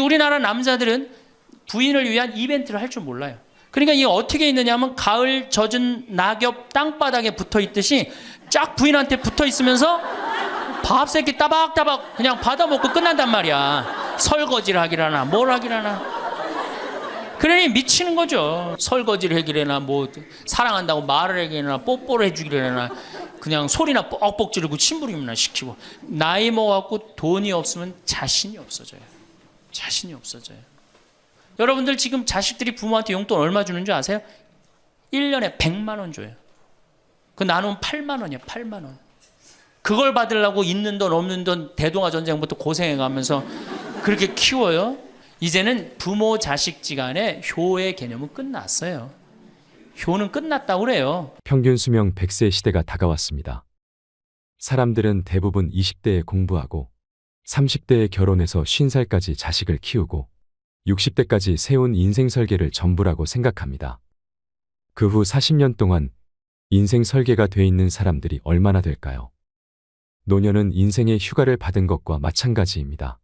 우리나라 남자들은 부인을 위한 이벤트를 할 줄 몰라요. 그러니까 이게 어떻게 있느냐면 가을 젖은 낙엽 땅바닥에 붙어 있듯이 쫙 부인한테 붙어 있으면서 밥 새끼 따박따박 그냥 받아먹고 끝난단 말이야. 설거지를 하기라나 뭘 하기라나. 그러니 미치는 거죠. 설거지를 하기라나 뭐 사랑한다고 말을 하기라나 뽀뽀를 해주기라나 그냥 소리나 뻑뻑 지르고 침부림이나 시키고. 나이 먹어갖고 돈이 없으면 자신이 없어져요. 자신이 없어져요. 여러분들 지금 자식들이 부모한테 용돈 얼마 주는 줄 아세요? 1년에 100만 원 줘요. 그 나누면 8만 원이에요. 8만 원. 그걸 받으려고 있는 돈 없는 돈 대동아 전쟁부터 고생해가면서 그렇게 키워요. 이제는 부모 자식지간의 효의 개념은 끝났어요. 효는 끝났다고 그래요. 평균 수명 100세 시대가 다가왔습니다. 사람들은 대부분 20대에 공부하고 30대에 결혼해서 50살까지 자식을 키우고 60대까지 세운 인생 설계를 전부라고 생각합니다. 그 후 40년 동안 인생 설계가 돼 있는 사람들이 얼마나 될까요? 노년은 인생의 휴가를 받은 것과 마찬가지입니다.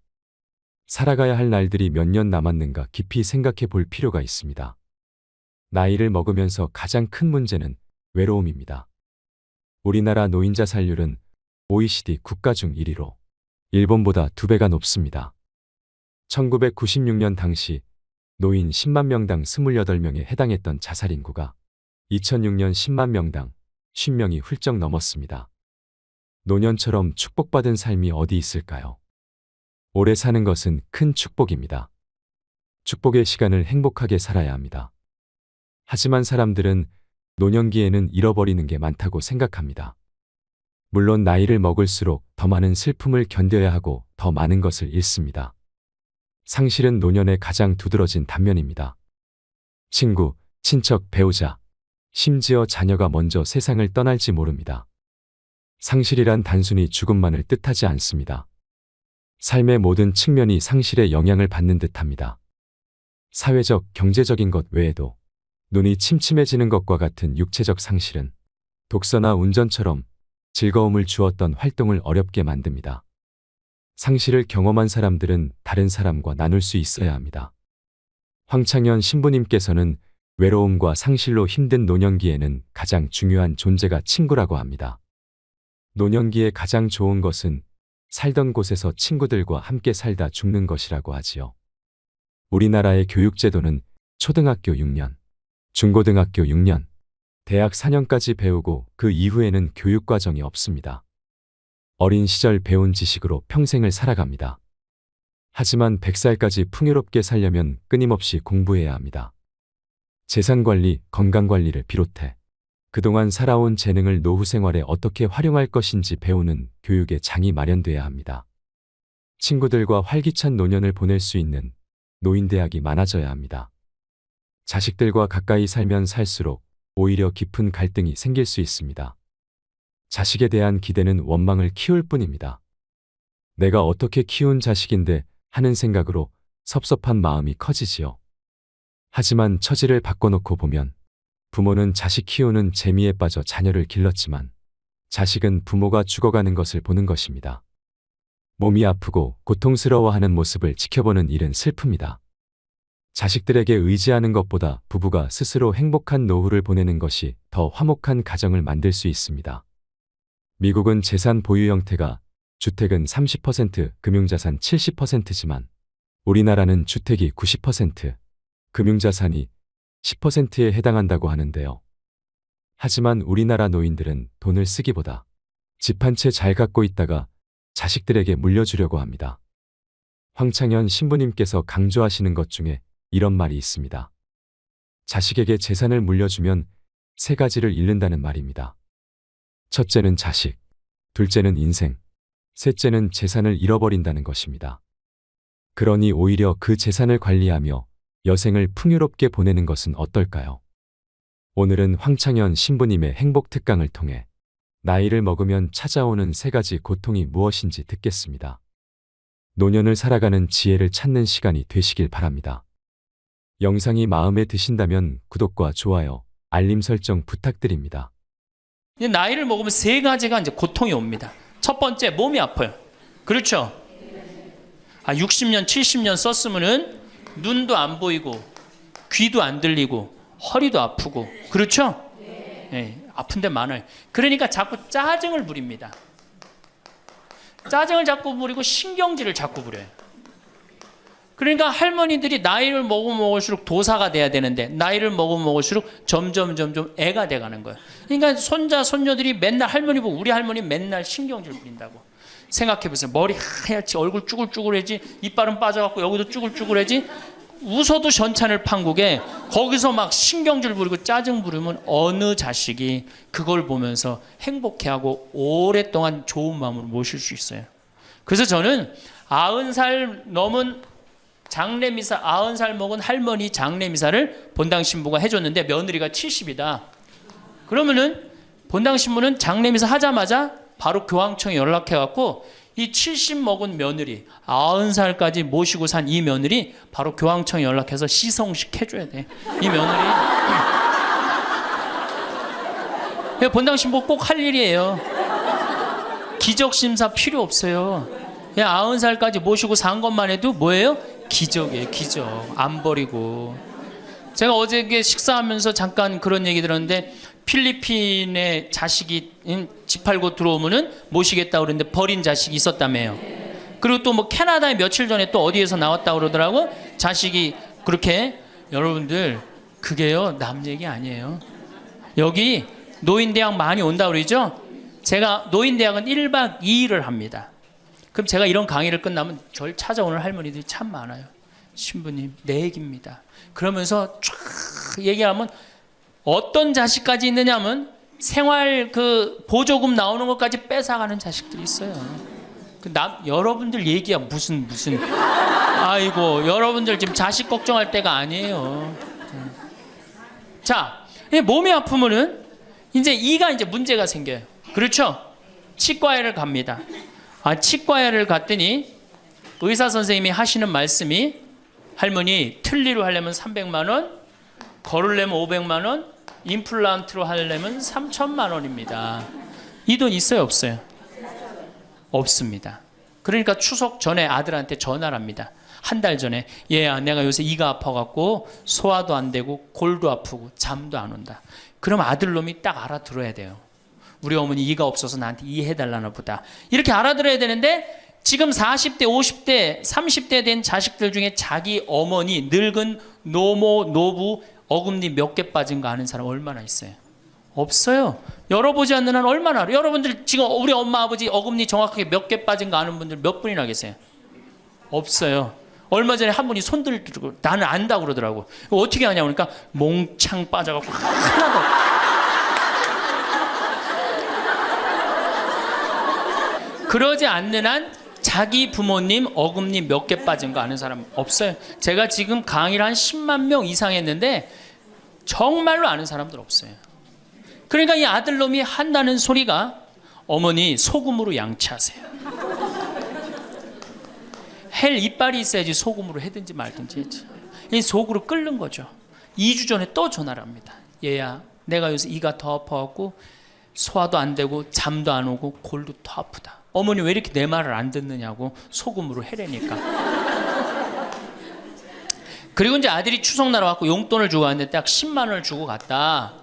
살아가야 할 날들이 몇 년 남았는가 깊이 생각해 볼 필요가 있습니다. 나이를 먹으면서 가장 큰 문제는 외로움입니다. 우리나라 노인 자살률은 OECD 국가 중 1위로 일본보다 2배가 높습니다. 1996년 당시 노인 10만 명당 28명에 해당했던 자살 인구가 2006년 10만 명당 50명이 훌쩍 넘었습니다. 노년처럼 축복받은 삶이 어디 있을까요? 오래 사는 것은 큰 축복입니다. 축복의 시간을 행복하게 살아야 합니다. 하지만 사람들은 노년기에는 잃어버리는 게 많다고 생각합니다. 물론 나이를 먹을수록 더 많은 슬픔을 견뎌야 하고 더 많은 것을 잃습니다. 상실은 노년의 가장 두드러진 단면입니다. 친구, 친척, 배우자, 심지어 자녀가 먼저 세상을 떠날지 모릅니다. 상실이란 단순히 죽음만을 뜻하지 않습니다. 삶의 모든 측면이 상실의 영향을 받는 듯합니다. 사회적, 경제적인 것 외에도 눈이 침침해지는 것과 같은 육체적 상실은 독서나 운전처럼 즐거움을 주었던 활동을 어렵게 만듭니다. 상실을 경험한 사람들은 다른 사람과 나눌 수 있어야 합니다. 황창현 신부님께서는 외로움과 상실로 힘든 노년기에는 가장 중요한 존재가 친구라고 합니다. 노년기에 가장 좋은 것은 살던 곳에서 친구들과 함께 살다 죽는 것이라고 하지요. 우리나라의 교육제도는 초등학교 6년, 중고등학교 6년, 대학 4년까지 배우고 그 이후에는 교육과정이 없습니다. 어린 시절 배운 지식으로 평생을 살아갑니다. 하지만 100살까지 풍요롭게 살려면 끊임없이 공부해야 합니다. 재산관리, 건강관리를 비롯해 그동안 살아온 재능을 노후 생활에 어떻게 활용할 것인지 배우는 교육의 장이 마련돼야 합니다. 친구들과 활기찬 노년을 보낼 수 있는 노인대학이 많아져야 합니다. 자식들과 가까이 살면 살수록 오히려 깊은 갈등이 생길 수 있습니다. 자식에 대한 기대는 원망을 키울 뿐입니다. 내가 어떻게 키운 자식인데 하는 생각으로 섭섭한 마음이 커지지요. 하지만 처지를 바꿔놓고 보면 부모는 자식 키우는 재미에 빠져 자녀를 길렀지만 자식은 부모가 죽어가는 것을 보는 것입니다. 몸이 아프고 고통스러워하는 모습을 지켜보는 일은 슬픕니다. 자식들에게 의지하는 것보다 부부가 스스로 행복한 노후를 보내는 것이 더 화목한 가정을 만들 수 있습니다. 미국은 재산 보유 형태가 주택은 30%, 금융자산 70%지만 우리나라는 주택이 90%, 금융자산이 10%에 해당한다고 하는데요. 하지만 우리나라 노인들은 돈을 쓰기보다 집 한 채 잘 갖고 있다가 자식들에게 물려주려고 합니다. 황창현 신부님께서 강조하시는 것 중에 이런 말이 있습니다. 자식에게 재산을 물려주면 3가지를 잃는다는 말입니다. 첫째는 자식, 둘째는 인생, 셋째는 재산을 잃어버린다는 것입니다. 그러니 오히려 그 재산을 관리하며 여생을 풍요롭게 보내는 것은 어떨까요? 오늘은 황창현 신부님의 행복 특강을 통해 나이를 먹으면 찾아오는 3가지 고통이 무엇인지 듣겠습니다. 노년을 살아가는 지혜를 찾는 시간이 되시길 바랍니다. 영상이 마음에 드신다면 구독과 좋아요, 알림 설정 부탁드립니다. 나이를 먹으면 3가지가 이제 고통이 옵니다. 첫 번째, 몸이 아파요. 그렇죠? 60년, 70년 썼으면은 눈도 안 보이고 귀도 안 들리고 허리도 아프고 그렇죠? 네, 아픈 데 많아요. 그러니까 자꾸 짜증을 부립니다. 짜증을 자꾸 부리고 신경질을 자꾸 부려요. 그러니까 할머니들이 나이를 먹으면 먹을수록 도사가 돼야 되는데 나이를 먹으면 먹을수록 점점 애가 돼가는 거예요. 그러니까 손자 손녀들이 맨날 할머니 보고 우리 할머니 맨날 신경질 부린다고. 생각해보세요. 머리 하얗지, 얼굴 쭈글쭈글해지, 이빨은 빠져갖고 여기도 쭈글쭈글해지. 웃어도 현찬을 판국에 거기서 막 신경질 부리고 짜증 부리면 어느 자식이 그걸 보면서 행복해하고 오랫동안 좋은 마음으로 모실 수 있어요. 그래서 저는 90살 넘은 장례미사, 90살 먹은 할머니 장례미사를 본당 신부가 해줬는데 며느리가 70이다. 그러면은 본당 신부는 장례미사 하자마자 바로 교황청에 연락해갖고 이 70 먹은 며느리, 90살까지 모시고 산 이 며느리 바로 교황청에 연락해서 시성식 해줘야 돼. 이 며느리. 본당 신부 꼭 할 일이에요. 기적심사 필요 없어요. 그냥 90살까지 모시고 산 것만 해도 뭐예요? 기적이에요, 기적. 안 버리고. 제가 어저께 식사하면서 잠깐 그런 얘기 들었는데 필리핀에 자식이 집 팔고 들어오면은 모시겠다 그러는데 버린 자식이 있었다며요. 그리고 또 뭐 캐나다에 며칠 전에 또 어디에서 나왔다 그러더라고. 자식이 그렇게. 여러분들 그게요 남 얘기 아니에요. 여기 노인대학 많이 온다 그러죠. 제가 노인대학은 1박 2일을 합니다. 그럼 제가 이런 강의를 끝나면 절 찾아오는 할머니들이 참 많아요. 신부님 내 얘기입니다. 그러면서 쫙 얘기하면 어떤 자식까지 있느냐면 생활 그 보조금 나오는 것까지 뺏어가는 자식들이 있어요. 여러분들 얘기야 무슨 아이고 여러분들 지금 자식 걱정할 때가 아니에요. 자, 몸이 아프면은 이제 이가 이제 문제가 생겨요. 그렇죠? 치과에를 갑니다. 치과에를 갔더니 의사 선생님이 하시는 말씀이 할머니 틀니로 하려면 300만 원, 걸으려면 500만 원, 임플란트로 하려면 3천만 원입니다. 이 돈 있어요, 없어요? 없습니다. 그러니까 추석 전에 아들한테 전화를 합니다. 한 달 전에 얘야 내가 요새 이가 아파갖고 소화도 안 되고 골도 아프고 잠도 안 온다. 그럼 아들놈이 딱 알아들어야 돼요. 우리 어머니 이가 없어서 나한테 이해해달라나 보다. 이렇게 알아들어야 되는데 지금 40대, 50대, 30대 된 자식들 중에 자기 어머니, 늙은 노모, 노부, 어금니 몇 개 빠진 거 아는 사람 얼마나 있어요? 없어요. 열어보지 않는 한 얼마나 알아요? 여러분들 지금 우리 엄마, 아버지 어금니 정확하게 몇 개 빠진 거 아는 분들 몇 분이나 계세요? 없어요. 얼마 전에 한 분이 손 들고 나는 안다고 그러더라고. 어떻게 아냐고 그러니까 몽창 빠져갖고 하나도 그러지 않는 한 자기 부모님 어금니 몇 개 빠진 거 아는 사람 없어요. 제가 지금 강의를 한 10만 명 이상 했는데 정말로 아는 사람들 없어요. 그러니까 이 아들놈이 한다는 소리가 어머니 소금으로 양치하세요. 헬 이빨이 있어야지 소금으로 해든지 말든지 했지. 이 속으로 끓는 거죠. 2주 전에 또 전화를 합니다. 얘야 내가 요새 이가 더 아파갖고 소화도 안 되고 잠도 안 오고 골도 더 아프다. 어머니 왜 이렇게 내 말을 안 듣느냐고 소금으로 해라니까. 그리고 이제 아들이 추석날 와갖고 용돈을 주고 왔는데 딱 10만 원을 주고 갔다.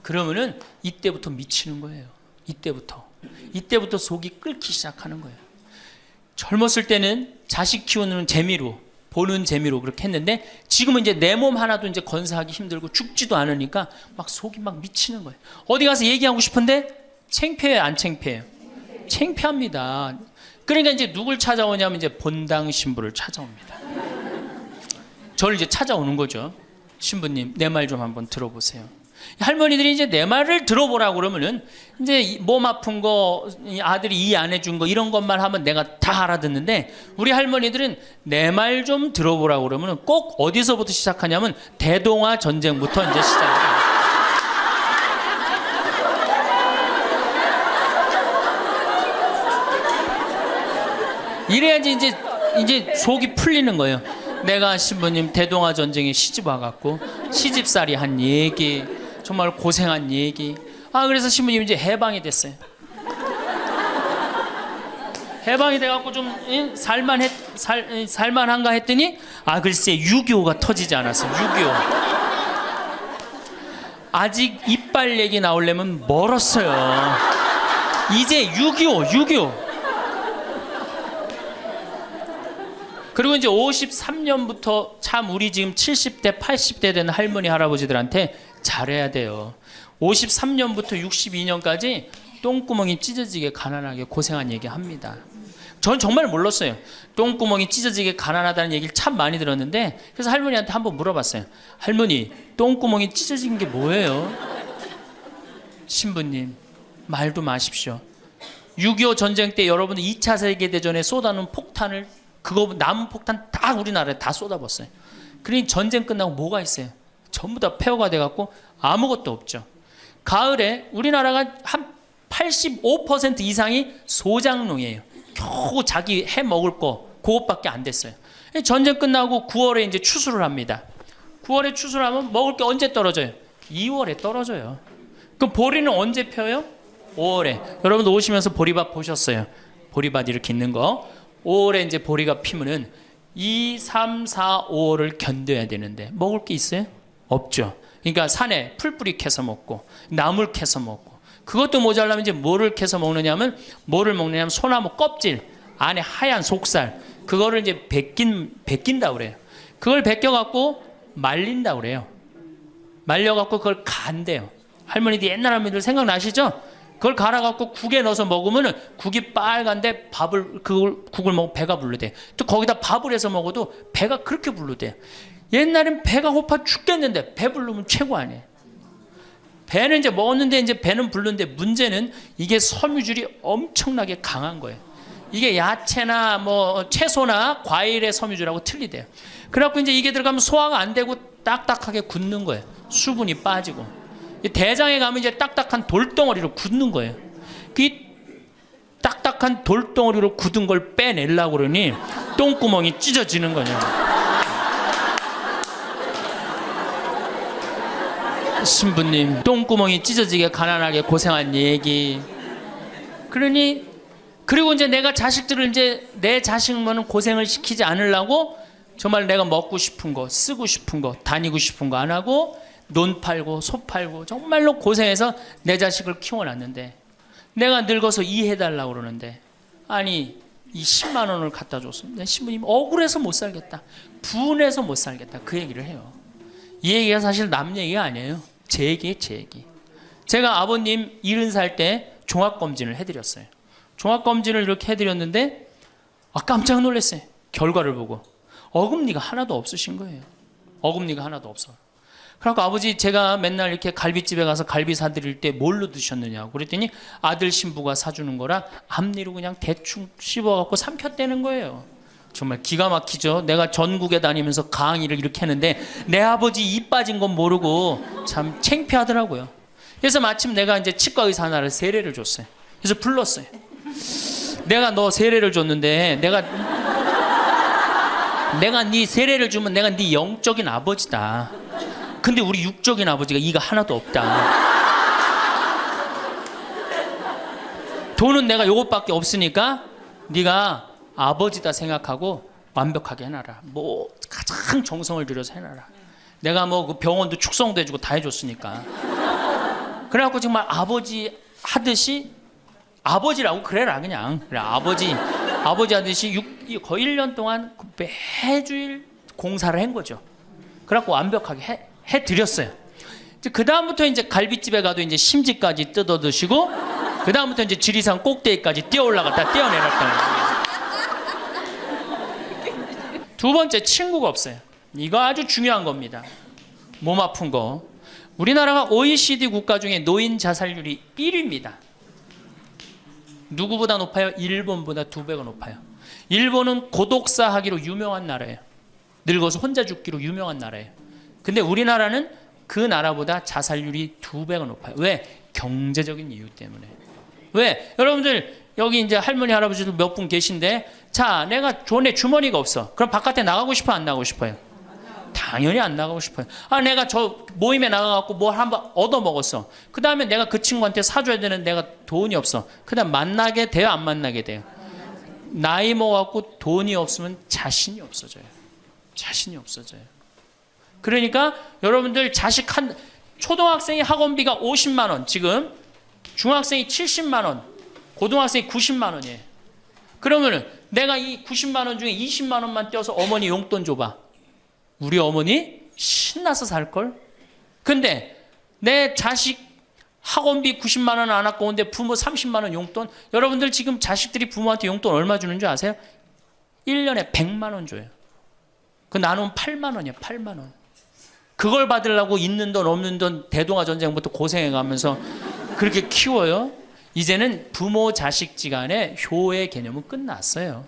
그러면은 이때부터 미치는 거예요. 이때부터 속이 끓기 시작하는 거예요. 젊었을 때는 자식 키우는 재미로 보는 재미로 그렇게 했는데 지금은 이제 내 몸 하나도 이제 건사하기 힘들고 죽지도 않으니까 막 속이 막 미치는 거예요. 어디 가서 얘기하고 싶은데 창피해요, 안 창피해요? 창피합니다. 그러니까 이제 누굴 찾아오냐면 이제 본당 신부를 찾아옵니다. 저를 이제 찾아오는 거죠. 신부님 내 말 좀 한번 들어보세요. 할머니들이 이제 내 말을 들어보라고 그러면은 이제 몸 아픈 거 아들이 이해 안 해준 거 이런 것만 하면 내가 다 알아듣는데 우리 할머니들은 내 말 좀 들어보라고 그러면은 꼭 어디서부터 시작하냐면 대동아 전쟁부터 이제 시작해요. 이래야지 이제 속이 풀리는 거예요. 내가 신부님 대동아 전쟁에 시집 와갖고 시집살이 한 얘기 정말 고생한 얘기. 그래서 신부님 이제 해방이 됐어요. 해방이 돼갖고 좀 살만한가 했더니 글쎄 6.25가 터지지 않았어요. 6.25 아직 이빨 얘기 나오려면 멀었어요. 이제 6.25 그리고 이제 53년부터 참 우리 지금 70대 80대 된 할머니 할아버지들한테 잘해야 돼요. 53년부터 62년까지 똥구멍이 찢어지게 가난하게 고생한 얘기 합니다. 전 정말 몰랐어요. 똥구멍이 찢어지게 가난하다는 얘기를 참 많이 들었는데, 그래서 할머니한테 한번 물어봤어요. 할머니, 똥구멍이 찢어진 게 뭐예요? 신부님, 말도 마십시오. 6.25 전쟁 때 여러분 2차 세계대전에 쏟아놓은 폭탄을, 그거 남은 폭탄 다 우리나라에 다 쏟아붓어요. 그러니 전쟁 끝나고 뭐가 있어요? 전부 다 폐허가 돼갖고 아무것도 없죠. 가을에 우리나라가 한 85% 이상이 소장농이에요. 겨우 자기 해 먹을 거 그것밖에 안 됐어요. 전쟁 끝나고 9월에 이제 추수를 합니다. 9월에 추수를 하면 먹을 게 언제 떨어져요? 2월에 떨어져요. 그럼 보리는 언제 펴요? 5월에. 여러분 오시면서 보리밭 보셨어요? 보리밭 이렇게 있는 거. 5월에 이제 보리가 피면은 2, 3, 4, 5월을 견뎌야 되는데 먹을 게 있어요? 없죠. 그러니까 산에 풀뿌리 캐서 먹고 나물 캐서 먹고, 그것도 모자라면 이제 뭐를 캐서 먹느냐면, 소나무 껍질 안에 하얀 속살, 그거를 이제 벗긴다 그래요. 그걸 벗겨갖고 말린다 그래요. 말려갖고 그걸 간대요. 할머니들 옛날 할머니들 생각나시죠? 그걸 갈아갖고 국에 넣어서 먹으면은 국이 빨간데 국을 먹으면 배가 부르대. 또 거기다 밥을 해서 먹어도 배가 그렇게 부르대. 옛날엔 배가 고파 죽겠는데 배 부르면 최고 아니에요. 배는 이제 먹었는데 이제 배는 부르는데, 문제는 이게 섬유질이 엄청나게 강한 거예요. 이게 야채나 뭐 채소나 과일의 섬유질하고 틀리대요. 그래갖고 이제 이게 들어가면 소화가 안 되고 딱딱하게 굳는 거예요. 수분이 빠지고. 대장에 가면 이제 딱딱한 돌덩어리로 굳는 거예요. 그 딱딱한 돌덩어리로 굳은 걸 빼내려고 그러니 똥구멍이 찢어지는 거냐. 신부님, 똥구멍이 찢어지게 가난하게 고생한 얘기. 그리고 이제 내가 자식들을 이제 내 자식만은 고생을 시키지 않으려고 정말 내가 먹고 싶은 거, 쓰고 싶은 거, 다니고 싶은 거 안 하고 논 팔고 소 팔고 정말로 고생해서 내 자식을 키워놨는데, 내가 늙어서 이해해달라고 그러는데, 아니 이 10만 원을 갖다 줬습니다. 신부님 억울해서 못 살겠다, 분해서 못 살겠다, 그 얘기를 해요. 이 얘기가 사실 남 얘기가 아니에요. 제 얘기예요, 제 얘기. 제가 아버님 70살 때 종합검진을 해드렸어요. 종합검진을 이렇게 해드렸는데 깜짝 놀랐어요. 결과를 보고 어금니가 하나도 없으신 거예요. 어금니가 하나도 없어. 그래서 아버지, 제가 맨날 이렇게 갈비집에 가서 갈비 사드릴 때 뭘로 드셨느냐고 그랬더니 아들 신부가 사주는 거라 앞니로 그냥 대충 씹어갖고 삼켰다는 거예요. 정말 기가 막히죠. 내가 전국에 다니면서 강의를 이렇게 했는데 내 아버지 입 빠진 건 모르고 참 창피하더라고요. 그래서 마침 내가 이제 치과 의사 하나를 세례를 줬어요. 그래서 불렀어요. 내가 너 세례를 줬는데 내가 네 세례를 주면 내가 네 영적인 아버지다. 근데 우리 육적인 아버지가 이가 하나도 없다. 돈은 내가 요것밖에 없으니까 네가 아버지다 생각하고 완벽하게 해놔라. 뭐 가장 정성을 들여서 해놔라. 내가 뭐 그 병원도 축성도 해주고 다 해줬으니까. 그래갖고 정말 아버지 하듯이, 아버지라고 그래라 그냥. 그래, 아버지 하듯이 거의 1년 동안 매주일 공사를 한 거죠. 그래갖고 완벽하게 해드렸어요. 그 다음부터 이제 갈비집에 가도 이제 심지까지 뜯어 드시고, 그 다음부터 이제 지리산 꼭대기까지 뛰어 올라갔다 떼어내렸다는 거예요. 두 번째, 친구가 없어요. 이거 아주 중요한 겁니다. 몸 아픈 거. 우리나라가 OECD 국가 중에 노인 자살률이 1위입니다. 누구보다 높아요? 일본보다 2배가 높아요. 일본은 고독사 하기로 유명한 나라예요. 늙어서 혼자 죽기로 유명한 나라예요. 근데 우리나라는 그 나라보다 자살률이 2배가 높아요. 왜? 경제적인 이유 때문에. 왜? 여러분들 여기 이제 할머니 할아버지들 몇 분 계신데, 자, 내가 돈에 주머니가 없어. 그럼 바깥에 나가고 싶어, 안 나가고 싶어요? 당연히 안 나가고 싶어요. 내가 저 모임에 나가갖고 뭘 한번 얻어 먹었어. 그 다음에 내가 그 친구한테 사줘야 되는 내가 돈이 없어. 그 다음 만나게 돼요, 안 만나게 돼요? 나이 먹어갖고 돈이 없으면 자신이 없어져요. 자신이 없어져요. 그러니까 여러분들 자식 초등학생이 학원비가 50만 원, 지금 중학생이 70만 원, 고등학생이 90만 원이에요. 그러면은 내가 이 90만 원 중에 20만 원만 떼어서 어머니 용돈 줘봐. 우리 어머니 신나서 살걸? 근데 내 자식 학원비 90만 원 안 아까운데 부모 30만 원 용돈? 여러분들 지금 자식들이 부모한테 용돈 얼마 주는 줄 아세요? 1년에 100만 원 줘요. 그 나누면 8만 원이야, 8만 원. 그걸 받으려고 있는 돈 없는 돈 대동아 전쟁부터 고생해가면서 그렇게 키워요. 이제는 부모 자식지간의 효의 개념은 끝났어요.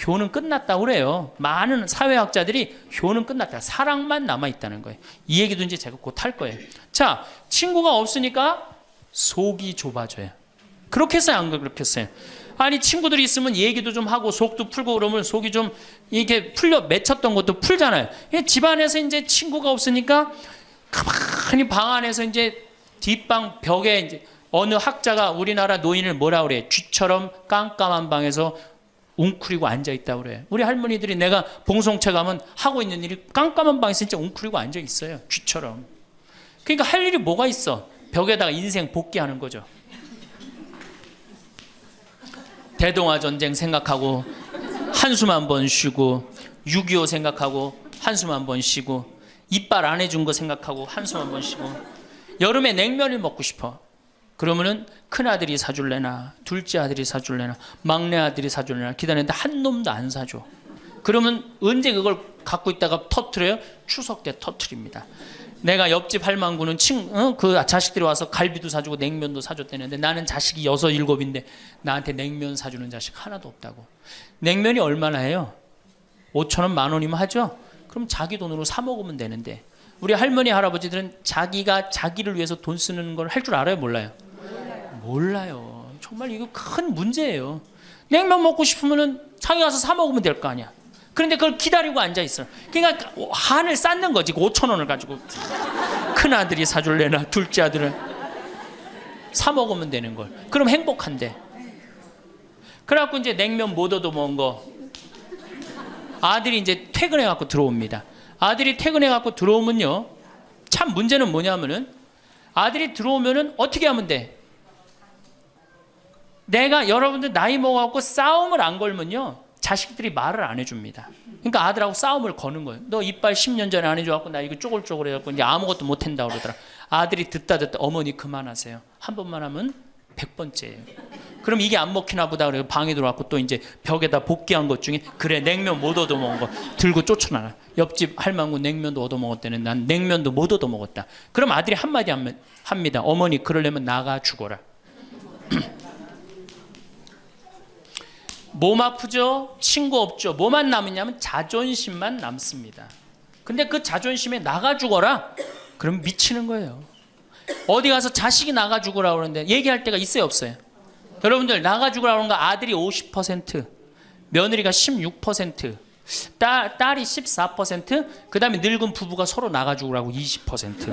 효는 끝났다고 그래요. 많은 사회학자들이 효는 끝났다. 사랑만 남아있다는 거예요. 이 얘기도 이제 제가 곧 할 거예요. 자, 친구가 없으니까 속이 좁아져요. 그렇게 했어요, 안 그렇게 했어요? 아니, 친구들이 있으면 얘기도 좀 하고 속도 풀고 그러면 속이 좀 이렇게 풀려 맺혔던 것도 풀잖아요. 집안에서 이제 친구가 없으니까 가만히 방 안에서 이제 뒷방 벽에 이제 어느 학자가 우리나라 노인을 뭐라 그래? 쥐처럼 깜깜한 방에서 웅크리고 앉아있다고 그래요. 우리 할머니들이 내가 봉송체 가면 하고 있는 일이 깜깜한 방에서 진짜 웅크리고 앉아있어요. 쥐처럼. 그러니까 할 일이 뭐가 있어? 벽에다가 인생 복귀하는 거죠. 대동아 전쟁 생각하고 한숨 한 번 쉬고 6.25 생각하고 한숨 한 번 쉬고 이빨 안 해준 거 생각하고 한숨 한 번 쉬고 여름에 냉면을 먹고 싶어. 그러면은 큰아들이 사줄래나 둘째 아들이 사줄래나 막내 아들이 사줄래나 기다리는데 한 놈도 안 사줘. 그러면 언제 그걸 갖고 있다가 터트려요? 추석 때 터트립니다. 내가 옆집 할망구는 그 자식들이 와서 갈비도 사주고 냉면도 사줬다는데 나는 자식이 6, 7인데 나한테 냉면 사주는 자식 하나도 없다고. 냉면이 얼마나 해요? 5,000원, 10,000원이면 하죠? 그럼 자기 돈으로 사 먹으면 되는데 우리 할머니, 할아버지들은 자기가 자기를 위해서 돈 쓰는 걸 할 줄 알아요? 몰라요? 몰라요. 정말 이거 큰 문제예요. 냉면 먹고 싶으면 자기 가서 사 먹으면 될 거 아니야. 그런데 그걸 기다리고 앉아 있어. 그러니까 한을 쌓는 거지. 5,000원을 가지고 큰 아들이 사줄래나 둘째 아들은 사 먹으면 되는 걸. 그럼 행복한데. 그래갖고 이제 냉면 못 얻어 먹은 거 아들이 이제 퇴근해 갖고 들어옵니다. 아들이 퇴근해 갖고 들어오면요, 참 문제는 뭐냐면은 아들이 들어오면은 어떻게 하면 돼? 내가 여러분들 나이 먹어갖고 싸움을 안 걸면요, 자식들이 말을 안 해줍니다. 그러니까 아들하고 싸움을 거는 거예요. 너 이빨 10년 전에 안 해줘갖고 나 이거 쪼글쪼글 해갖고 이제 아무것도 못 한다 그러더라. 아들이 듣다 어머니 그만하세요. 한 번만 하면 100번째예요. 그럼 이게 안 먹히나 보다 그래서 방에 들어왔고 또 이제 벽에다 복귀한 것 중에 그래 냉면 못 얻어 먹은 거 들고 쫓아나라. 옆집 할망구 냉면도 얻어 먹었다는 난 냉면도 못 얻어 먹었다. 그럼 아들이 한마디 합니다. 어머니 그러려면 나가 죽어라. 몸 아프죠? 친구 없죠? 뭐만 남으냐면 자존심만 남습니다. 근데 그 자존심에 나가 죽어라? 그럼 미치는 거예요. 어디 가서 자식이 나가 죽으라 그러는데 얘기할 때가 있어요, 없어요? 여러분들 나가 죽으라 그러는 거 아들이 50%, 며느리가 16%, 딸이 14%, 그 다음에 늙은 부부가 서로 나가 죽으라고 20%.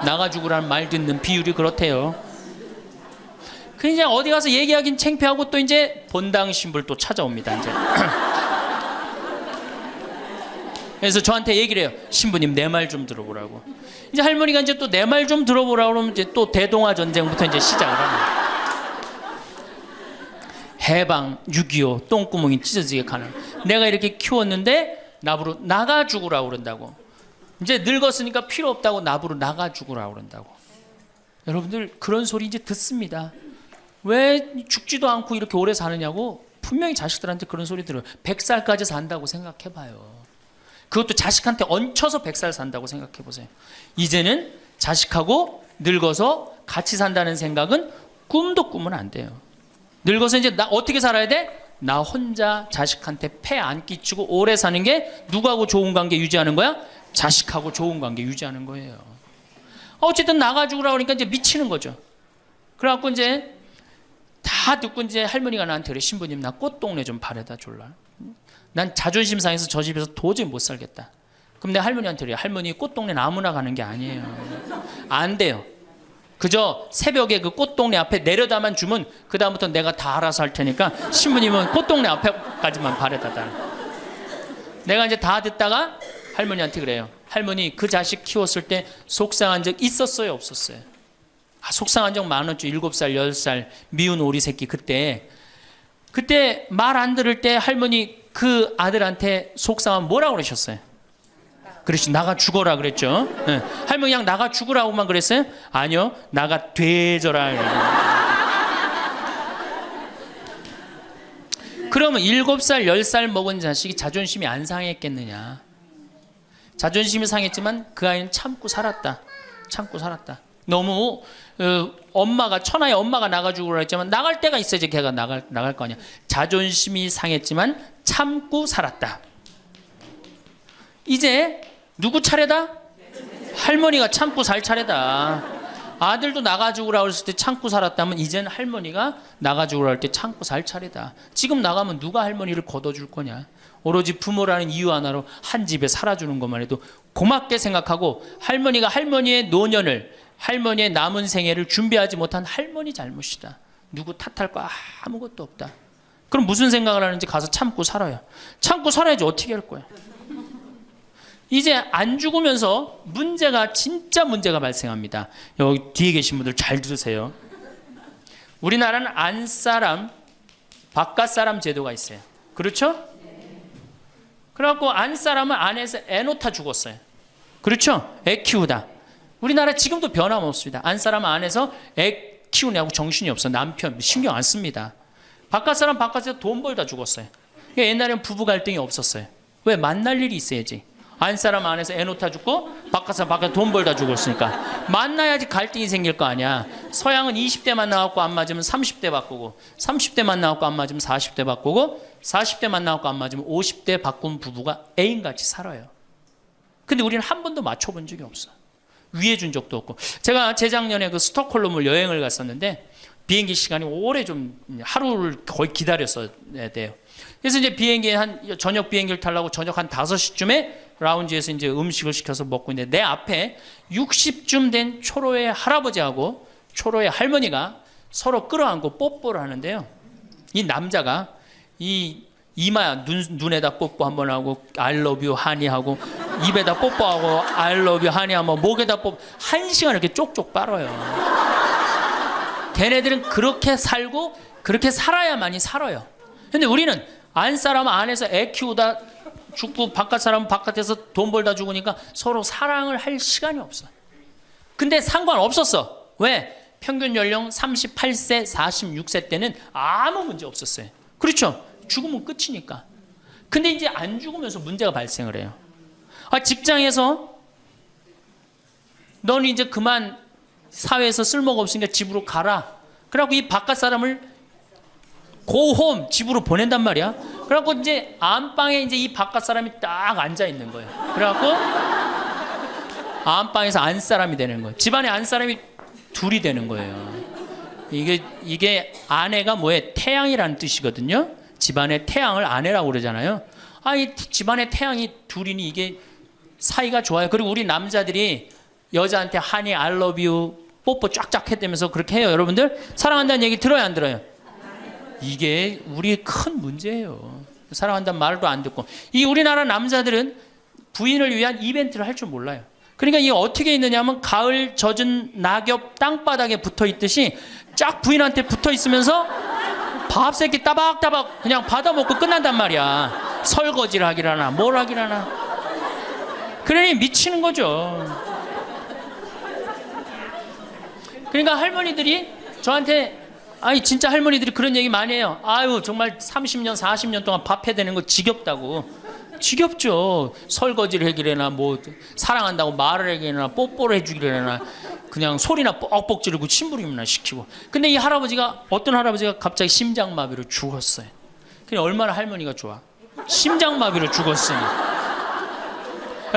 나가 죽으라는 말 듣는 비율이 그렇대요. 그 이제 어디 가서 얘기하긴 창피하고 또 이제 본당 신불 또 찾아옵니다. 이제. 그래서 저한테 얘기를 해요. 신부님 내 말 좀 들어보라고. 이제 할머니가 이제 또 내 말 좀 들어보라고 그러면 이제 또 대동아 전쟁부터 이제 시작을 합니다. 해방, 6.25, 똥구멍이 찢어지게 가는. 내가 이렇게 키웠는데 나부로 나가 죽으라고 그런다고. 이제 늙었으니까 필요 없다고 나부로 나가 죽으라고 그런다고. 여러분들 그런 소리 이제 듣습니다. 왜 죽지도 않고 이렇게 오래 사느냐고 분명히 자식들한테 그런 소리 들어요. 100살까지 산다고 생각해봐요. 그것도 자식한테 얹혀서 100살 산다고 생각해보세요. 이제는 자식하고 늙어서 같이 산다는 생각은 꿈도 꾸면 안 돼요. 늙어서 이제 나 어떻게 살아야 돼? 나 혼자 자식한테 폐 안 끼치고 오래 사는 게 누구하고 좋은 관계 유지하는 거야? 자식하고 좋은 관계 유지하는 거예요. 어쨌든 나가 죽으라고 그러니까 이제 미치는 거죠. 그래갖고 이제 다 듣고 이제 할머니가 나한테 그래. 신부님 나 꽃동네 좀 바래다 줄라. 난 자존심 상해서 저 집에서 도저히 못 살겠다. 그럼 내가 할머니한테 그래. 할머니 꽃동네는 아무나 가는 게 아니에요. 안 돼요. 그저 새벽에 그 꽃동네 앞에 내려다만 주면 그 다음부터 내가 다 알아서 할 테니까 신부님은 꽃동네 앞에까지만 바래다 달라. 내가 이제 다 듣다가 할머니한테 그래요. 할머니, 그 자식 키웠을 때 속상한 적 있었어요, 없었어요? 속상한 적 많았죠. 7살 10살 미운 오리 새끼. 그때 말 안 들을 때 할머니 그 아들한테 속상한 뭐라고 그러셨어요? 그렇지, 나가 죽어라 그랬죠. 네. 할머니 그냥 나가 죽으라고만 그랬어요? 아니요, 나가 되져라. 그러면 7살 10살 먹은 자식이 자존심이 안 상했겠느냐? 자존심이 상했지만 그 아이는 참고 살았다. 너무 엄마가, 천하의 엄마가 나가 죽으라 했지만 나갈 때가 있어야지 걔가 나갈 거 아니야. 자존심이 상했지만 참고 살았다. 이제 누구 차례다? 할머니가 참고 살 차례다. 아들도 나가 죽으라 했을 때 참고 살았다면 이제는 할머니가 나가 죽으라 할 때 참고 살 차례다. 지금 나가면 누가 할머니를 걷어줄 거냐? 오로지 부모라는 이유 하나로 한 집에 살아주는 것만 해도 고맙게 생각하고, 할머니가 할머니의 노년을, 할머니의 남은 생애를 준비하지 못한 할머니 잘못이다. 누구 탓할 거 아무것도 없다. 그럼 무슨 생각을 하는지 가서 참고 살아요. 참고 살아야지 어떻게 할 거야. 이제 안 죽으면서 진짜 문제가 발생합니다. 여기 뒤에 계신 분들 잘 들으세요. 우리나라는 안사람, 바깥사람 제도가 있어요. 그렇죠? 그래갖고 안사람은 안에서 애 놓다 죽었어요. 그렇죠? 애 키우다. 우리나라 지금도 변함없습니다. 안사람은 안에서 애 키우냐고 정신이 없어. 남편 신경 안 씁니다. 바깥사람 바깥에서 돈 벌다 죽었어요. 옛날에는 부부 갈등이 없었어요. 왜? 만날 일이 있어야지. 안사람 안에서 애 놓다 죽고 바깥사람 바깥에 돈 벌다 죽었으니까 만나야지 갈등이 생길 거 아니야. 서양은 20대 만나갖고 안 맞으면 30대 바꾸고, 30대 만나갖고 안 맞으면 40대 바꾸고, 40대 만나갖고 안 맞으면 50대 바꾼 부부가 애인같이 살아요. 근데 우리는 한 번도 맞춰본 적이 없어. 위해준 적도 없고. 제가 재작년에 그 스톡홀름을 여행을 갔었는데 비행기 시간이 오래 좀 하루를 거의 기다렸어야 돼요. 그래서 이제 저녁 비행기를 타려고 저녁 한 5시쯤에 라운지에서 이제 음식을 시켜서 먹고 있는데 내 앞에 60쯤 된 초로의 할아버지하고 초로의 할머니가 서로 끌어안고 뽀뽀를 하는데요. 이 남자가 이 이마 눈에다 뽀뽀 한번 하고 I love you 하니 하고, 입에다 뽀뽀하고 I love you 하니 하고, 목에다 뽀뽀, 1시간 이렇게 쪽쪽 빨아요. 걔네들은 그렇게 살고 그렇게 살아야만이 살아요. 근데 우리는 안사람은 안에서 애 키우다 죽고 바깥사람은 바깥에서 돈 벌다 죽으니까 서로 사랑을 할 시간이 없어. 근데 상관없었어. 왜? 평균 연령 38세 46세 때는 아무 문제 없었어요. 그렇죠? 죽으면 끝이니까. 근데 이제 안 죽으면서 문제가 발생을 해요. 직장에서 너는 이제 그만 사회에서 쓸모가 없으니까 집으로 가라. 그래갖고 이 바깥 사람을 고홈 집으로 보낸단 말이야. 그래갖고 이제 안방에 이제 이 바깥 사람이 딱 앉아 있는 거예요. 그래갖고 안방에서 안 사람이 되는 거예요. 집안에 안 사람이 둘이 되는 거예요. 이게 아내가 뭐예요? 태양이라는 뜻이거든요. 집안의 태양을 아내라고 그러잖아요. 이 집안의 태양이 둘이니 이게 사이가 좋아요. 그리고 우리 남자들이 여자한테 하니 I love you 뽀뽀 쫙쫙 했다면서 그렇게 해요. 여러분들 사랑한다는 얘기 들어요, 안 들어요? 이게 우리의 큰 문제예요. 사랑한다는 말도 안 듣고. 이 우리나라 남자들은 부인을 위한 이벤트를 할 줄 몰라요. 그러니까 이게 어떻게 있느냐면 가을 젖은 낙엽 땅바닥에 붙어 있듯이 쫙 부인한테 붙어 있으면서 밥 새끼 따박따박 그냥 받아먹고 끝난단 말이야. 설거지를 하기라나 뭘 하기라나. 그러니 미치는 거죠. 그러니까 할머니들이 저한테 진짜 할머니들이 그런 얘기 많이 해요. 아유 정말 30년 40년 동안 밥 해야 되는 거 지겹다고. 지겹죠. 설거지를 해기래나 뭐 사랑한다고 말을 해기래나 뽀뽀를 해주기래나 그냥 소리나 뻑뻑 지르고 침부림이나 시키고. 근데 이 할아버지가, 어떤 할아버지가 갑자기 심장마비로 죽었어요. 그냥 얼마나 할머니가 좋아. 심장마비로 죽었으니.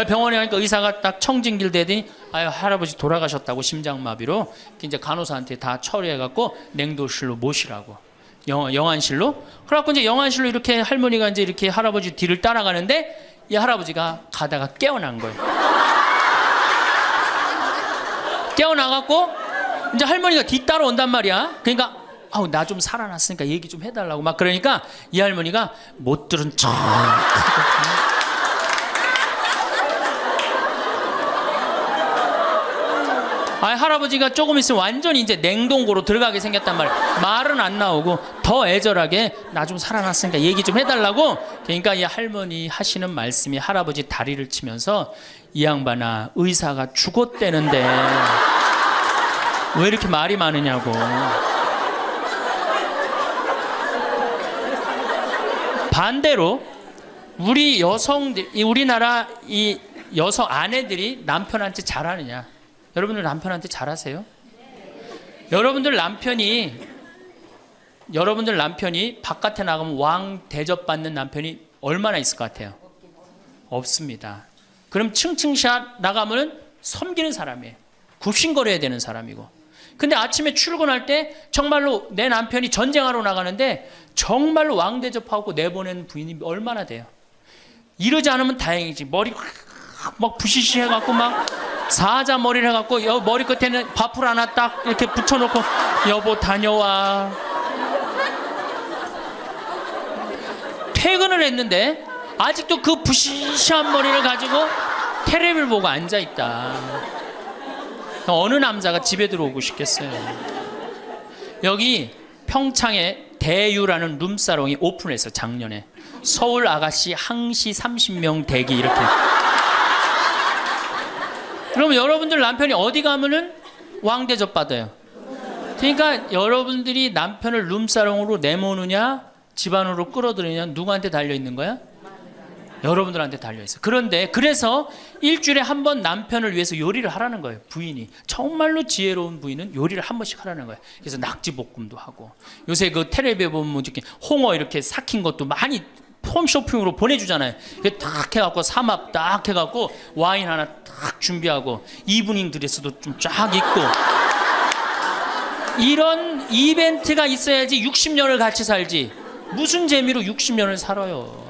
병원에 가니까 의사가 딱 청진길 대더니 할아버지 돌아가셨다고, 심장마비로. 이제 간호사한테 다 처리해갖고 냉도실로 모시라고. 영안실로. 그래갖고 이제 영안실로 이렇게 할머니가 이제 이렇게 할아버지 뒤를 따라가는데 이 할아버지가 가다가 깨어난 거예요. 깨어나갖고 이제 할머니가 뒤따라 온단 말이야. 그러니까 아우 나 좀 살아났으니까 얘기 좀 해달라고 막 그러니까 이 할머니가 못 들은 척 할아버지가 조금 있으면 완전히 이제 냉동고로 들어가게 생겼단 말이야. 말은 안 나오고 더 애절하게 나 좀 살아났으니까 얘기 좀 해달라고. 그러니까 이 할머니 하시는 말씀이 할아버지 다리를 치면서 이 양반아 의사가 죽었대는데 왜 이렇게 말이 많으냐고. 반대로 우리 여성들, 우리나라 이 여성 아내들이 남편한테 잘하느냐? 여러분들 남편한테 잘하세요? 여러분들 남편이 바깥에 나가면 왕 대접받는 남편이 얼마나 있을 것 같아요? 없습니다. 그럼 층층샷 나가면 섬기는 사람이에요. 굽신거려야 되는 사람이고. 근데 아침에 출근할 때 정말로 내 남편이 전쟁하러 나가는데 정말로 왕 대접하고 내보낸 부인이 얼마나 돼요? 이러지 않으면 다행이지. 머리 막 부시시 해갖고 막 사자 머리를 해갖고 머리 끝에는 밥풀 하나 딱 이렇게 붙여놓고 여보 다녀와. 퇴근을 했는데 아직도 그 부시시한 머리를 가지고 테레비를 보고 앉아있다. 어느 남자가 집에 들어오고 싶겠어요. 여기 평창에 대유라는 룸사롱이 오픈했어. 작년에 서울 아가씨 항시 30명 대기 이렇게. 그러면 여러분들 남편이 어디 가면은 왕대접 받아요. 그러니까 여러분들이 남편을 룸사롱으로 내모느냐 집안으로 끌어들이느냐 누구한테 달려있는 거야? 여러분들한테 달려있어요. 그런데 그래서 일주일에 한 번 남편을 위해서 요리를 하라는 거예요. 부인이 정말로 지혜로운 부인은 요리를 한 번씩 하라는 거예요. 그래서 낙지볶음도 하고 요새 그 텔레비에 보면 이렇게 홍어 이렇게 삭힌 것도 많이 홈쇼핑으로 보내주잖아요. 딱 해갖고 삼합 딱 해갖고 와인 하나 딱 준비하고 이브닝 드레스도 좀 쫙 입고 이런 이벤트가 있어야지 60년을 같이 살지. 무슨 재미로 60년을 살아요.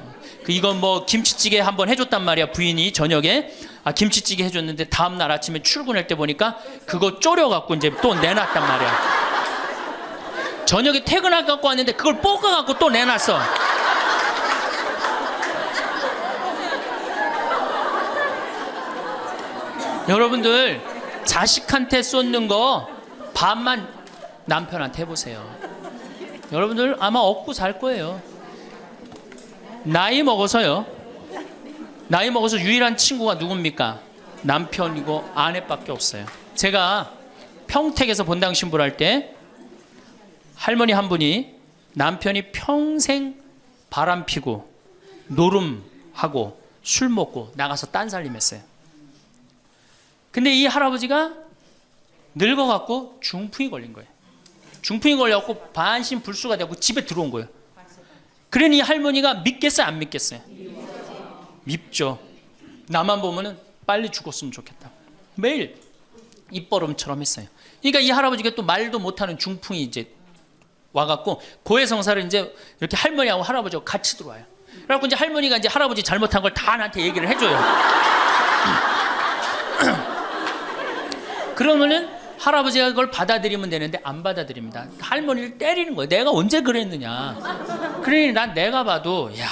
이건 뭐 김치찌개 한번 해줬단 말이야. 부인이 저녁에 김치찌개 해줬는데 다음날 아침에 출근할 때 보니까 그거 졸여갖고 이제 또 내놨단 말이야. 저녁에 퇴근할 갖고 왔는데 그걸 볶아갖고 또 내놨어. 여러분들 자식한테 쏟는 거 반만 남편한테 해보세요. 여러분들 아마 얻고 살 거예요. 나이 먹어서 유일한 친구가 누굽니까? 남편이고 아내밖에 없어요. 제가 평택에서 본당 신부를 할 때 할머니 한 분이 남편이 평생 바람 피고 노름하고 술 먹고 나가서 딴살림했어요. 근데 이 할아버지가 늙어갖고 중풍이 걸린 거예요. 중풍이 걸려갖고 반신불수가 되고 집에 들어온 거예요. 그러니 이 할머니가 믿겠어요, 안 믿겠어요? 밉죠. 나만 보면은 빨리 죽었으면 좋겠다. 매일 입버름처럼 했어요. 그러니까 이 할아버지가 또 말도 못하는 중풍이 이제 와갖고 고해성사를 이제 이렇게 할머니하고 할아버지하고 같이 들어와요. 그래갖고 이제 할머니가 이제 할아버지 잘못한 걸 다 나한테 얘기를 해줘요. 그러면은 할아버지가 그걸 받아들이면 되는데 안 받아들입니다. 할머니를 때리는 거예요. 내가 언제 그랬느냐. 그러니 난 내가 봐도 야,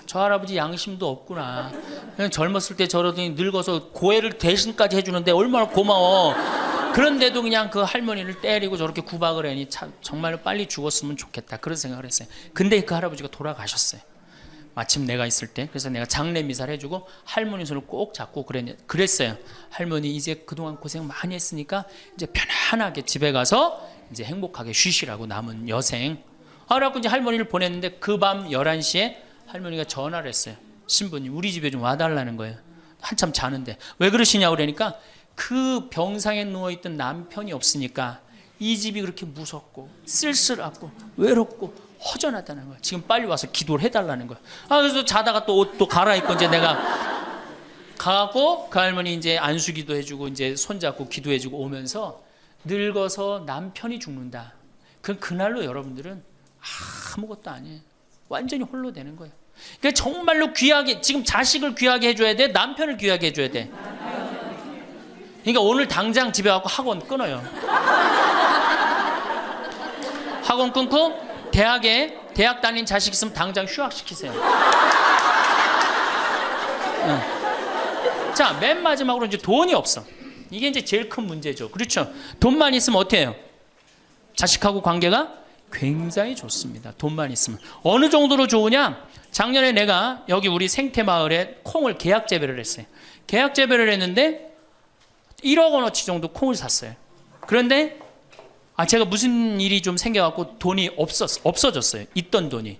저 할아버지 양심도 없구나. 그냥 젊었을 때 저러더니 늙어서 고해를 대신까지 해주는데 얼마나 고마워. 그런데도 그냥 그 할머니를 때리고 저렇게 구박을 하니 참 정말로 빨리 죽었으면 좋겠다. 그런 생각을 했어요. 근데 그 할아버지가 돌아가셨어요. 마침 내가 있을 때. 그래서 내가 장례 미사를 해주고 할머니 손을 꼭 잡고 그랬어요. 할머니 이제 그동안 고생 많이 했으니까 이제 편안하게 집에 가서 이제 행복하게 쉬시라고 남은 여생. 그래갖고 이제 할머니를 보냈는데 그 밤 11시에 할머니가 전화를 했어요. 신부님 우리 집에 좀 와달라는 거예요. 한참 자는데. 왜 그러시냐고 그러니까 그 병상에 누워있던 남편이 없으니까 이 집이 그렇게 무섭고 쓸쓸하고 외롭고 허전하다는 거야. 지금 빨리 와서 기도를 해달라는 거야. 그래서 자다가 또 옷도 갈아입고 이제 내가 가고 그 할머니 이제 안수기도 해주고 이제 손잡고 기도해주고 오면서 늙어서 남편이 죽는다. 그날로 여러분들은 아무것도 아니에요. 완전히 홀로 되는 거예요. 그러니까 정말로 귀하게 지금 자식을 귀하게 해줘야 돼. 남편을 귀하게 해줘야 돼. 그러니까 오늘 당장 집에 가고 학원 끊어요. 학원 끊고 대학 다닌 자식 있으면 당장 휴학시키세요. 자, 맨 마지막으로 이제 돈이 없어. 이게 이제 제일 큰 문제죠. 그렇죠? 돈만 있으면 어떻게 해요? 자식하고 관계가 굉장히 좋습니다. 돈만 있으면. 어느 정도로 좋으냐? 작년에 내가 여기 우리 생태마을에 콩을 계약 재배를 했어요. 계약 재배를 했는데 1억 원어치 정도 콩을 샀어요. 그런데 제가 무슨 일이 좀 생겨갖고 돈이 없어졌어요. 있던 돈이.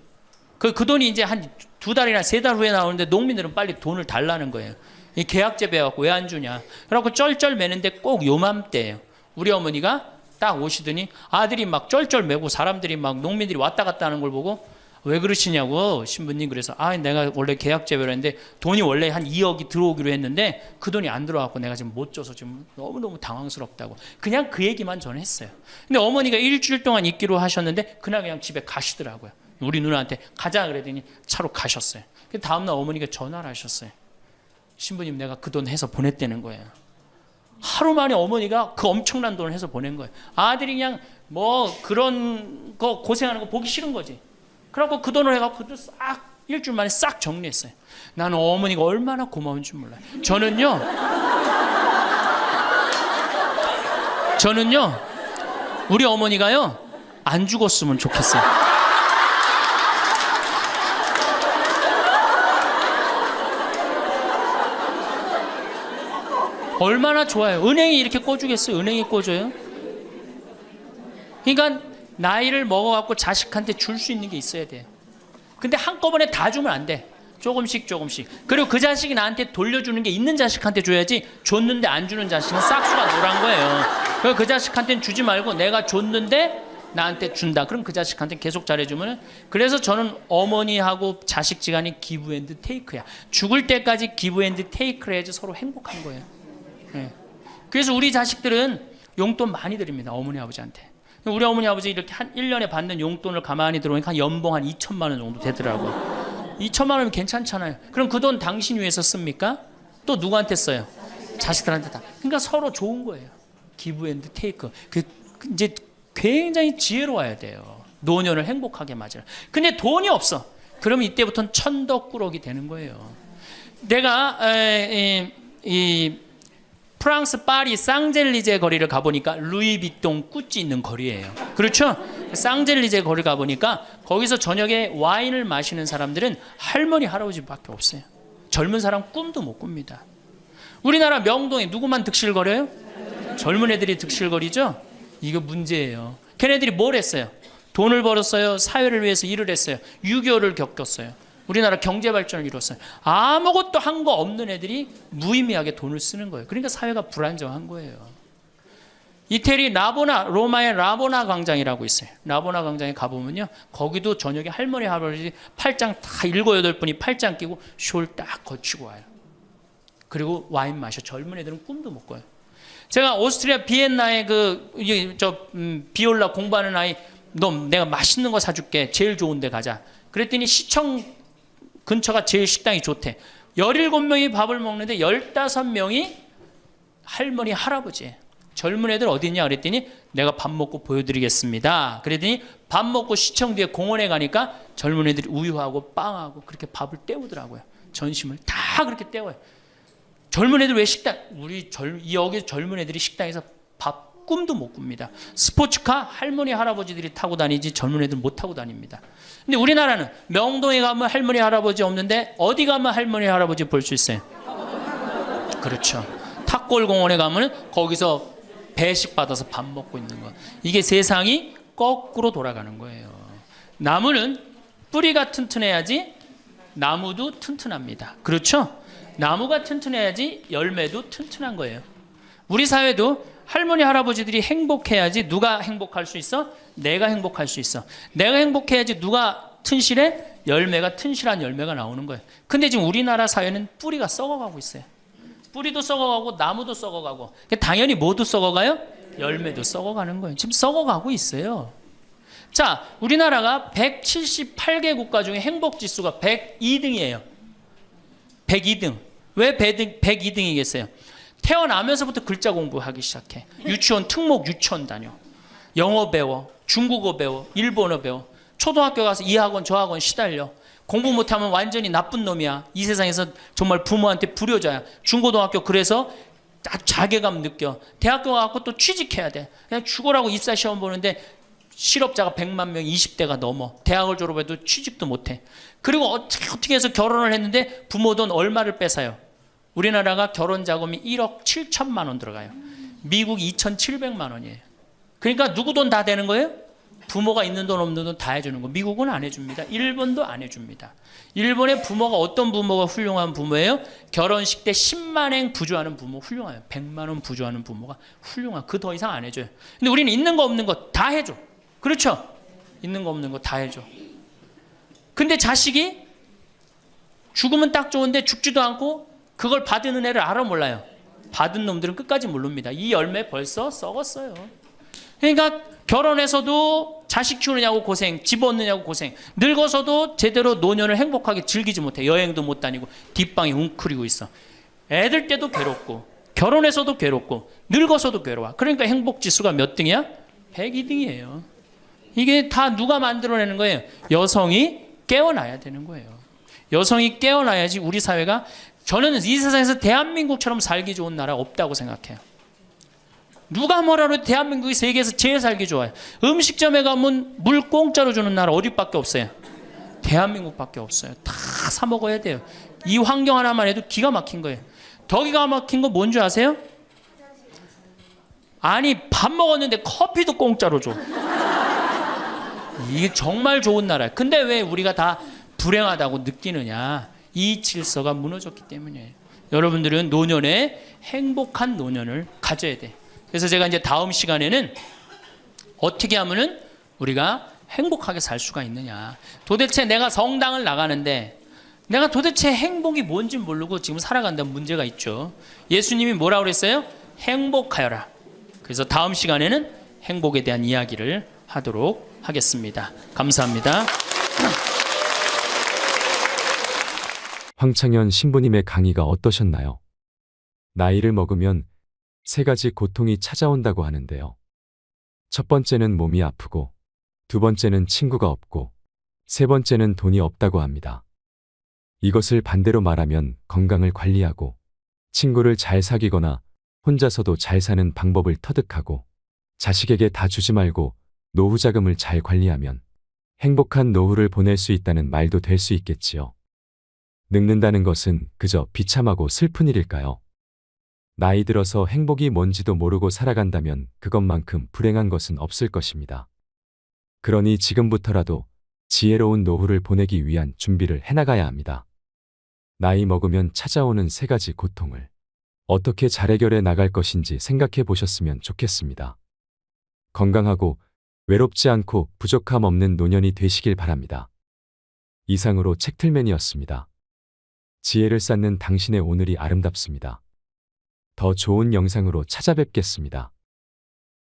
그 돈이 이제 한 2달이나 3달 후에 나오는데 농민들은 빨리 돈을 달라는 거예요. 이 계약 재배해갖고 왜 안 주냐. 그래갖고 쩔쩔 매는데 꼭 요맘때예요. 우리 어머니가 딱 오시더니 아들이 막 쩔쩔 매고 사람들이 막 농민들이 왔다 갔다 하는 걸 보고 왜 그러시냐고 신부님. 그래서 내가 원래 계약 재배를 했는데 돈이 원래 한 2억이 들어오기로 했는데 그 돈이 안 들어왔고 내가 지금 못 줘서 지금 너무너무 당황스럽다고 그냥 그 얘기만 저는 했어요. 근데 어머니가 일주일 동안 있기로 하셨는데 그날 그냥 집에 가시더라고요. 우리 누나한테 가자 그랬더니 차로 가셨어요. 다음날 어머니가 전화를 하셨어요. 신부님 내가 그 돈 해서 보냈다는 거예요. 하루 만에 어머니가 그 엄청난 돈을 해서 보낸 거예요. 아들이 그냥 뭐 그런 거 고생하는 거 보기 싫은 거지. 그래갖고 그 돈을 해갖고 싹 일주일 만에 싹 정리했어요. 나는 어머니가 얼마나 고마운 줄 몰라요. 저는요 우리 어머니가요 안 죽었으면 좋겠어요. 얼마나 좋아요. 은행이 이렇게 꿔주겠어요? 은행이 꿔줘요? 그러니까 나이를 먹어갖고 자식한테 줄 수 있는 게 있어야 돼요. 근데 한꺼번에 다 주면 안 돼. 조금씩. 그리고 그 자식이 나한테 돌려주는 게 있는 자식한테 줘야지 줬는데 안 주는 자식은 싹수가 노란 거예요. 그래서 그 자식한테는 주지 말고 내가 줬는데 나한테 준다. 그럼 그 자식한테 계속 잘해주면. 그래서 저는 어머니하고 자식 지간이 기브 앤드 테이크야. 죽을 때까지 기브 앤드 테이크를 해야지 서로 행복한 거예요. 네. 그래서 우리 자식들은 용돈 많이 드립니다. 어머니 아버지한테. 우리 어머니 아버지 이렇게 한 1년에 받는 용돈을 가만히 들어보니까 한 연봉 한 2천만 원 정도 되더라고요. 2천만 원이면 괜찮잖아요. 그럼 그 돈 당신 위해서 씁니까? 또 누구한테 써요? 자식들한테 다. 그러니까 서로 좋은 거예요. 기브 앤드 테이크. 이제 굉장히 지혜로워야 돼요. 노년을 행복하게 맞아요. 근데 돈이 없어. 그러면 이때부터는 천덕꾸러기 되는 거예요. 내가 프랑스 파리 쌍젤리제 거리를 가보니까 루이비통 꾸찌 있는 거리예요. 그렇죠? 쌍젤리제 거리 가보니까 거기서 저녁에 와인을 마시는 사람들은 할머니 할아버지밖에 없어요. 젊은 사람 꿈도 못 꿉니다. 우리나라 명동에 누구만 득실거려요? 젊은 애들이 득실거리죠? 이거 문제예요. 걔네들이 뭘 했어요? 돈을 벌었어요. 사회를 위해서 일을 했어요. 6.25를 겪었어요. 우리나라 경제 발전을 이뤘어요. 아무것도 한 거 없는 애들이 무의미하게 돈을 쓰는 거예요. 그러니까 사회가 불안정한 거예요. 이태리 로마의 라보나 광장이라고 있어요. 라보나 광장에 가보면요, 거기도 저녁에 할머니 할아버지 팔짱 다 7, 8분이 팔짱 끼고 숄 딱 거치고 와요. 그리고 와인 마셔. 젊은 애들은 꿈도 못 꿔요. 제가 오스트리아 비엔나에 비올라 공부하는 아이, 너 내가 맛있는 거 사줄게. 제일 좋은 데 가자. 그랬더니 시청 근처가 제일 식당이 좋대. 17명이 밥을 먹는데 15명이 할머니 할아버지예요. 젊은 애들 어디 있냐 그랬더니 내가 밥 먹고 보여드리겠습니다. 그랬더니 밥 먹고 시청 뒤에 공원에 가니까 젊은 애들이 우유하고 빵하고 그렇게 밥을 때우더라고요. 전심을 다 그렇게 때워요. 젊은 애들 왜 여기 젊은 애들이 식당에서 밥 꿈도 못 꿉니다. 스포츠카 할머니 할아버지들이 타고 다니지 젊은 애들 못 타고 다닙니다. 근데 우리나라는 명동에 가면 할머니 할아버지 없는데 어디 가면 할머니 할아버지 볼 수 있어요? 그렇죠. 탑골공원에 가면 거기서 배식 받아서 밥 먹고 있는 거. 이게 세상이 거꾸로 돌아가는 거예요. 나무는 뿌리가 튼튼해야지 나무도 튼튼합니다. 그렇죠? 나무가 튼튼해야지 열매도 튼튼한 거예요. 우리 사회도 할머니 할아버지들이 행복해야지 누가 행복할 수 있어? 내가 행복할 수 있어. 내가 행복해야지 누가 튼실해? 열매가 튼실한 열매가 나오는 거예요. 근데 지금 우리나라 사회는 뿌리가 썩어가고 있어요. 뿌리도 썩어가고 나무도 썩어가고 당연히 모두 썩어가요? 열매도 썩어가는 거예요. 지금 썩어가고 있어요. 자, 우리나라가 178개 국가 중에 행복지수가 102등이에요. 102등. 왜 102등이겠어요? 태어나면서부터 글자 공부하기 시작해. 유치원 특목 유치원 다녀. 영어 배워, 중국어 배워, 일본어 배워. 초등학교 가서 이 학원 저 학원 시달려. 공부 못하면 완전히 나쁜 놈이야. 이 세상에서 정말 부모한테 불효자야. 중고등학교 그래서 아주 자괴감 느껴. 대학교 가고 또 취직해야 돼. 그냥 죽으라고 입사 시험 보는데 실업자가 100만 명, 20대가 넘어. 대학을 졸업해도 취직도 못해. 그리고 어떻게 해서 결혼을 했는데 부모 돈 얼마를 뺏어요. 우리나라가 결혼 자금이 1억 7천만 원 들어가요. 미국 2,700만 원이에요. 그러니까 누구 돈 다 되는 거예요? 부모가 있는 돈 없는 돈 다 해주는 거. 미국은 안 해줍니다. 일본도 안 해줍니다. 일본의 부모가 어떤 부모가 훌륭한 부모예요? 결혼식 때 10만엔 부조하는 부모 훌륭해요. 100만 원 부조하는 부모가 훌륭한. 그 더 이상 안 해줘요. 근데 우리는 있는 거 없는 거 다 해줘. 그렇죠? 있는 거 없는 거 다 해줘. 근데 자식이 죽으면 딱 좋은데 죽지도 않고 그걸 받은 은혜를 알아 몰라요. 받은 놈들은 끝까지 모릅니다. 이 열매 벌써 썩었어요. 그러니까 결혼해서도 자식 키우느냐고 고생, 집 얻느냐고 고생, 늙어서도 제대로 노년을 행복하게 즐기지 못해. 여행도 못 다니고 뒷방이 웅크리고 있어. 애들 때도 괴롭고 결혼해서도 괴롭고 늙어서도 괴로워. 그러니까 행복지수가 몇 등이야? 102등이에요. 이게 다 누가 만들어내는 거예요? 여성이 깨어나야 되는 거예요. 여성이 깨어나야지 우리 사회가, 저는 이 세상에서 대한민국처럼 살기 좋은 나라 없다고 생각해요. 누가 뭐라도 해도 대한민국이 세계에서 제일 살기 좋아요. 음식점에 가면 물 공짜로 주는 나라 어디밖에 없어요? 대한민국밖에 없어요. 다 사 먹어야 돼요. 이 환경 하나만 해도 기가 막힌 거예요. 더 기가 막힌 거 뭔지 아세요? 아니 밥 먹었는데 커피도 공짜로 줘. 이게 정말 좋은 나라예요. 근데 왜 우리가 다 불행하다고 느끼느냐? 이 질서가 무너졌기 때문이에요. 여러분들은 노년에 행복한 노년을 가져야 돼. 그래서 제가 이제 다음 시간에는 어떻게 하면은 우리가 행복하게 살 수가 있느냐. 도대체 내가 성당을 나가는데 내가 도대체 행복이 뭔지 모르고 지금 살아간다는 문제가 있죠. 예수님이 뭐라고 그랬어요? 행복하여라. 그래서 다음 시간에는 행복에 대한 이야기를 하도록 하겠습니다. 감사합니다. 황창현 신부님의 강의가 어떠셨나요? 나이를 먹으면 3가지 고통이 찾아온다고 하는데요. 첫 번째는 몸이 아프고, 두 번째는 친구가 없고, 세 번째는 돈이 없다고 합니다. 이것을 반대로 말하면 건강을 관리하고, 친구를 잘 사귀거나 혼자서도 잘 사는 방법을 터득하고, 자식에게 다 주지 말고 노후 자금을 잘 관리하면 행복한 노후를 보낼 수 있다는 말도 될 수 있겠지요. 늙는다는 것은 그저 비참하고 슬픈 일일까요? 나이 들어서 행복이 뭔지도 모르고 살아간다면 그것만큼 불행한 것은 없을 것입니다. 그러니 지금부터라도 지혜로운 노후를 보내기 위한 준비를 해나가야 합니다. 나이 먹으면 찾아오는 3가지 고통을 어떻게 잘 해결해 나갈 것인지 생각해 보셨으면 좋겠습니다. 건강하고 외롭지 않고 부족함 없는 노년이 되시길 바랍니다. 이상으로 책틀맨이었습니다. 지혜를 쌓는 당신의 오늘이 아름답습니다. 더 좋은 영상으로 찾아뵙겠습니다.